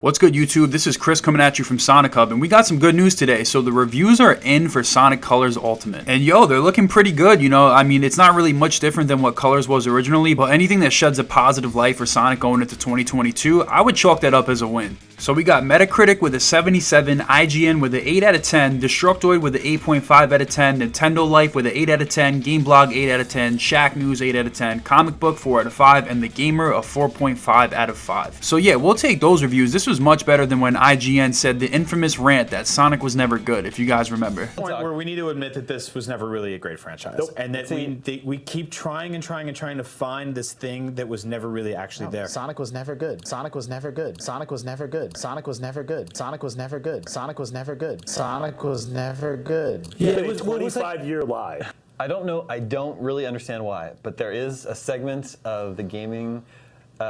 What's good, YouTube? This is Chris coming at you from SonicHub, and we got some good news today. So the reviews are in for Sonic Colors Ultimate. And yo, they're looking pretty good, you know? I mean, it's not really much different than what Colors was originally, but anything that sheds a positive light for Sonic going into 2022, I would chalk that up as a win. So we got Metacritic with a 77, IGN with an 8 out of 10, Destructoid with an 8.5 out of 10, Nintendo Life with an 8 out of 10, Gameblog 8 out of 10, Shack News 8 out of 10, Comic Book 4 out of 5, and The Gamer a 4.5 out of 5. So yeah, we'll take those reviews. This was much better than when IGN said the infamous rant that Sonic was never good, if you guys remember. Point where we need to admit that this was never really a great franchise. Nope. And that we keep trying and trying and trying to find this thing that was never really actually there. Sonic was never good. Sonic was never good. Sonic was never good. Sonic was never good. Sonic was never good. Sonic was never good. Sonic was never good. Yeah, it was a 25-year lie. I don't know. I don't really understand why, but there is a segment of the gaming.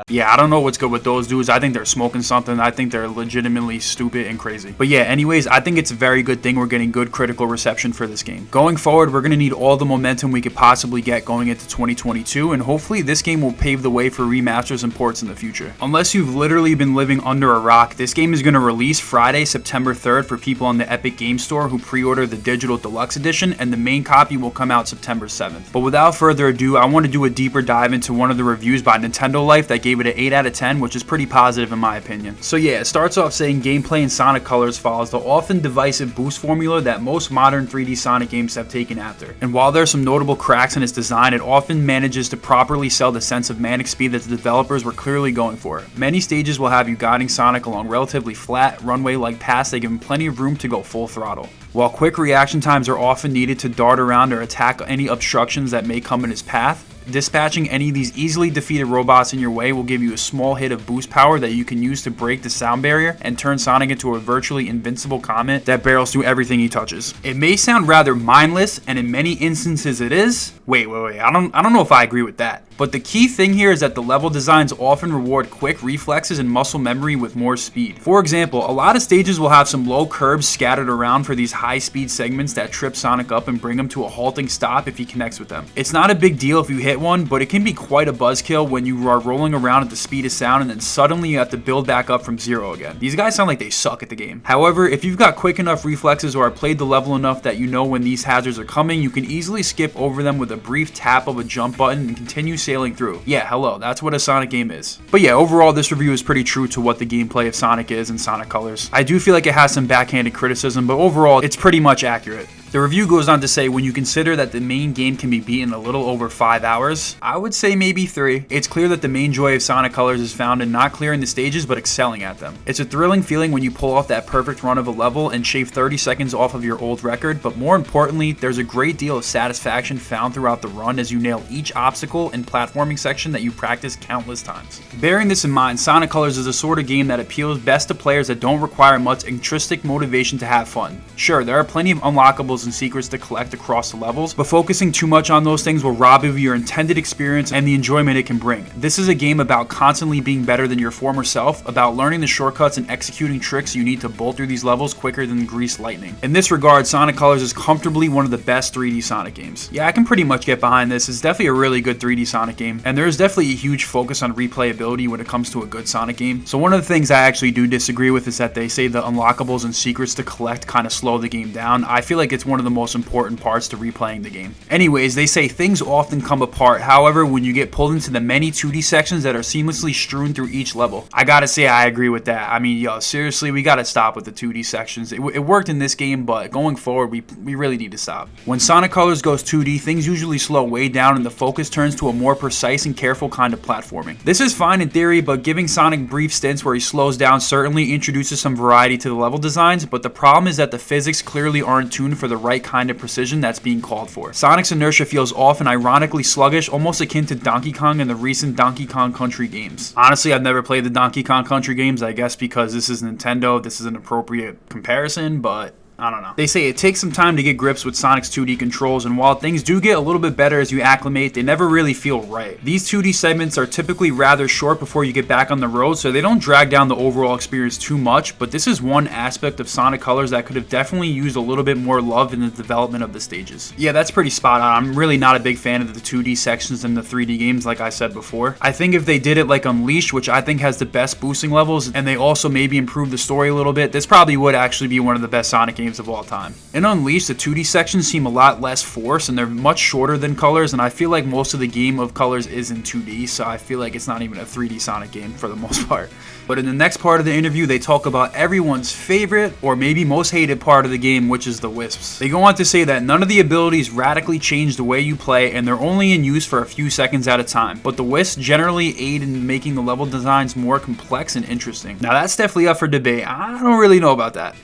Yeah, I don't know what's good with those dudes. I think they're smoking something. I think they're legitimately stupid and crazy. But yeah, anyways, I think it's a very good thing we're getting good critical reception for this game. Going forward, we're going to need all the momentum we could possibly get going into 2022, and hopefully this game will pave the way for remasters and ports in the future. Unless you've literally been living under a rock, this game is going to release Friday, September 3rd for people on the Epic Game Store who pre-order the digital deluxe edition, and the main copy will come out September 7th. But without further ado, I want to do a deeper dive into one of the reviews by Nintendo Life that gave it an 8 out of 10, which is pretty positive in my opinion. So yeah, it starts off saying gameplay in Sonic Colors follows the often divisive boost formula that most modern 3D Sonic games have taken after. And while there are some notable cracks in its design, it often manages to properly sell the sense of manic speed that the developers were clearly going for. Many stages will have you guiding Sonic along relatively flat, runway-like paths that give him plenty of room to go full throttle. While quick reaction times are often needed to dart around or attack any obstructions that may come in his path, dispatching any of these easily defeated robots in your way will give you a small hit of boost power that you can use to break the sound barrier and turn Sonic into a virtually invincible comet that barrels through everything he touches. It may sound rather mindless, and in many instances it is. Wait, I don't know if I agree with that. But the key thing here is that the level designs often reward quick reflexes and muscle memory with more speed. For example, a lot of stages will have some low curbs scattered around for these high speed segments that trip Sonic up and bring him to a halting stop if he connects with them. It's not a big deal if you hit one, but it can be quite a buzzkill when you are rolling around at the speed of sound and then suddenly you have to build back up from zero again. These guys sound like they suck at the game. However, if you've got quick enough reflexes or have played the level enough that you know when these hazards are coming, you can easily skip over them with a brief tap of a jump button and continue sailing through. Yeah, hello, that's what a Sonic game is. But yeah, overall this review is pretty true to what the gameplay of Sonic is in Sonic Colors. I do feel like it has some backhanded criticism, but overall it's pretty much accurate. The review goes on to say, when you consider that the main game can be beaten in a little over 5 hours, I would say maybe 3. It's clear that the main joy of Sonic Colors is found in not clearing the stages but excelling at them. It's a thrilling feeling when you pull off that perfect run of a level and shave 30 seconds off of your old record, but more importantly, there's a great deal of satisfaction found throughout the run as you nail each obstacle and platforming section that you practice countless times. Bearing this in mind, Sonic Colors is a sort of game that appeals best to players that don't require much intrinsic motivation to have fun. Sure, there are plenty of unlockables and secrets to collect across the levels, but focusing too much on those things will rob you of your intended experience and the enjoyment it can bring. This is a game about constantly being better than your former self, about learning the shortcuts and executing tricks you need to bolt through these levels quicker than greased lightning. In this regard, Sonic Colors is comfortably one of the best 3D Sonic games. Yeah, I can pretty much get behind this. It's definitely a really good 3D Sonic game, and there is definitely a huge focus on replayability when it comes to a good Sonic game. So one of the things I actually do disagree with is that they say the unlockables and secrets to collect kind of slow the game down. I feel like it's one of the most important parts to replaying the game. Anyways, they say things often come apart, however, when you get pulled into the many 2D sections that are seamlessly strewn through each level. I gotta say I agree with that. I mean, yo, seriously, we gotta stop with the 2D sections. It worked in this game, but going forward, we really need to stop. When Sonic Colors goes 2D, things usually slow way down and the focus turns to a more precise and careful kind of platforming. This is fine in theory, but giving Sonic brief stints where he slows down certainly introduces some variety to the level designs, but the problem is that the physics clearly aren't tuned for the right kind of precision that's being called for. Sonic's inertia feels off and ironically sluggish, almost akin to Donkey Kong and the recent Donkey Kong Country games. Honestly, I've never played the Donkey Kong Country games, I guess because this is Nintendo, this is an appropriate comparison, but I don't know. They say it takes some time to get grips with Sonic's 2D controls, and while things do get a little bit better as you acclimate, they never really feel right. These 2D segments are typically rather short before you get back on the road, so they don't drag down the overall experience too much, but this is one aspect of Sonic Colors that could have definitely used a little bit more love in the development of the stages. Yeah, that's pretty spot on. I'm really not a big fan of the 2D sections in the 3D games, like I said before. I think if they did it like Unleashed, which I think has the best boosting levels, and they also maybe improve the story a little bit, this probably would actually be one of the best Sonic games of all time. In Unleashed, the 2D sections seem a lot less forced, and they're much shorter than Colors, and I feel like most of the game of Colors is in 2D, so I feel like it's not even a 3D Sonic game for the most part. But in the next part of the interview, they talk about everyone's favorite, or maybe most hated part of the game, which is the Wisps. They go on to say that none of the abilities radically change the way you play, and they're only in use for a few seconds at a time, but the Wisps generally aid in making the level designs more complex and interesting. Now that's definitely up for debate. I don't really know about that.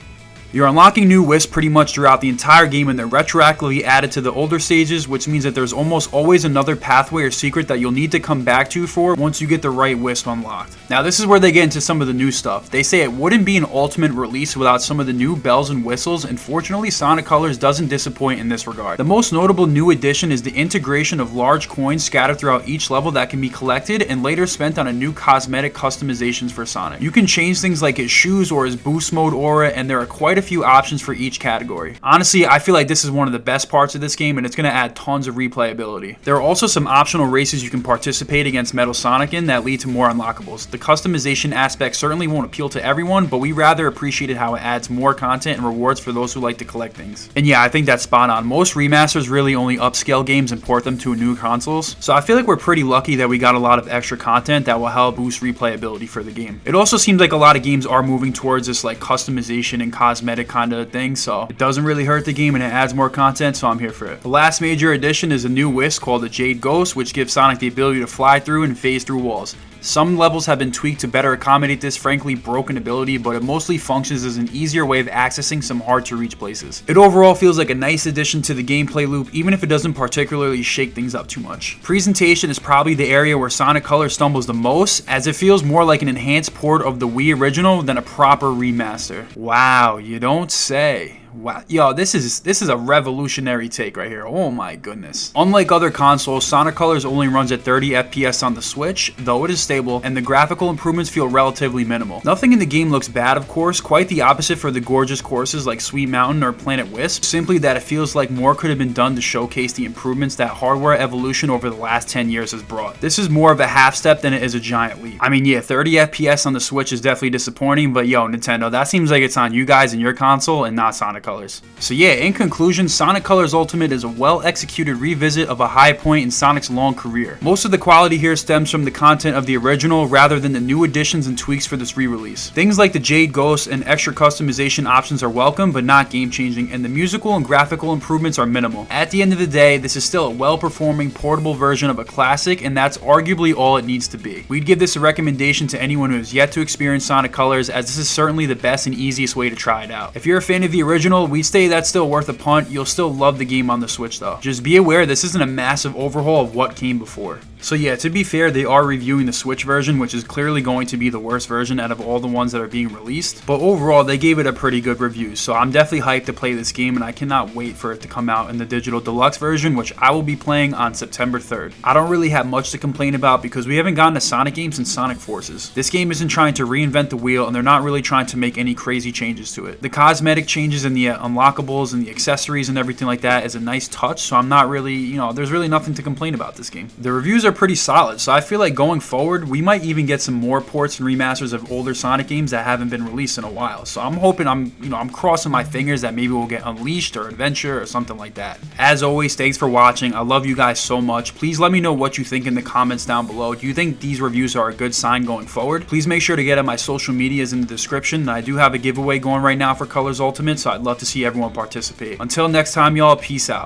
You're unlocking new Wisps pretty much throughout the entire game, and they're retroactively added to the older stages, which means that there's almost always another pathway or secret that you'll need to come back to for once you get the right Wisp unlocked. Now this is where they get into some of the new stuff. They say it wouldn't be an ultimate release without some of the new bells and whistles, and fortunately Sonic Colors doesn't disappoint in this regard. The most notable new addition is the integration of large coins scattered throughout each level that can be collected and later spent on a new cosmetic customizations for Sonic. You can change things like his shoes or his boost mode aura, and there are quite a few options for each category. Honestly, I feel like this is one of the best parts of this game, and it's going to add tons of replayability. There are also some optional races you can participate against Metal Sonic in that lead to more unlockables. The customization aspect certainly won't appeal to everyone, but we rather appreciated how it adds more content and rewards for those who like to collect things. And yeah, I think that's spot on. Most remasters really only upscale games and port them to new consoles, so I feel like we're pretty lucky that we got a lot of extra content that will help boost replayability for the game. It also seems like a lot of games are moving towards this like customization and cosmetic kind of thing, so it doesn't really hurt the game and it adds more content, so I'm here for it. The last major addition is a new Wisp called the Jade Ghost, which gives Sonic the ability to fly through and phase through walls. Some levels have been tweaked to better accommodate this frankly broken ability, but it mostly functions as an easier way of accessing some hard to reach places. It overall feels like a nice addition to the gameplay loop, even if it doesn't particularly shake things up too much. Presentation is probably the area where Sonic Colors stumbles the most, as it feels more like an enhanced port of the Wii original than a proper remaster. Wow, you don't say. Wow, yo, this is a revolutionary take right here. Oh my goodness. Unlike other consoles, Sonic Colors only runs at 30 FPS on the Switch, though it is stable, and the graphical improvements feel relatively minimal. Nothing in the game looks bad, of course, quite the opposite for the gorgeous courses like Sweet Mountain or Planet Wisp, simply that it feels like more could have been done to showcase the improvements that hardware evolution over the last 10 years has brought. This is more of a half step than it is a giant leap. I mean, yeah, 30 FPS on the Switch is definitely disappointing, but yo, Nintendo, that seems like it's on you guys and your console and not Sonic Colors. So yeah, in conclusion, Sonic Colors Ultimate is a well-executed revisit of a high point in Sonic's long career. Most of the quality here stems from the content of the original rather than the new additions and tweaks for this re-release. Things like the Jade Ghost and extra customization options are welcome but not game-changing, and the musical and graphical improvements are minimal. At the end of the day, this is still a well-performing portable version of a classic, and that's arguably all it needs to be. We'd give this a recommendation to anyone who has yet to experience Sonic Colors, as this is certainly the best and easiest way to try it out. If you're a fan of the original, we'd say that's still worth a punt. You'll still love the game on the Switch though. Just be aware this isn't a massive overhaul of what came before. So yeah, to be fair, they are reviewing the Switch version, which is clearly going to be the worst version out of all the ones that are being released. But overall, they gave it a pretty good review, so I'm definitely hyped to play this game, and I cannot wait for it to come out in the digital deluxe version, which I will be playing on September 3rd. I don't really have much to complain about because we haven't gotten a Sonic game since Sonic Forces. This game isn't trying to reinvent the wheel, and they're not really trying to make any crazy changes to it. The cosmetic changes and the unlockables and the accessories and everything like that is a nice touch, so I'm not really, there's really nothing to complain about this game. The reviews are pretty solid, so I feel like going forward, we might even get some more ports and remasters of older Sonic games that haven't been released in a while. So I'm hoping, I'm crossing my fingers that maybe we'll get Unleashed or Adventure or something like that. As always, thanks for watching. I love you guys so much. Please let me know what you think in the comments down below. Do you think these reviews are a good sign going forward? Please make sure to get at my social medias in the description. I do have a giveaway going right now for Colors Ultimate, so I'd love to see everyone participate. Until next time, y'all, peace out.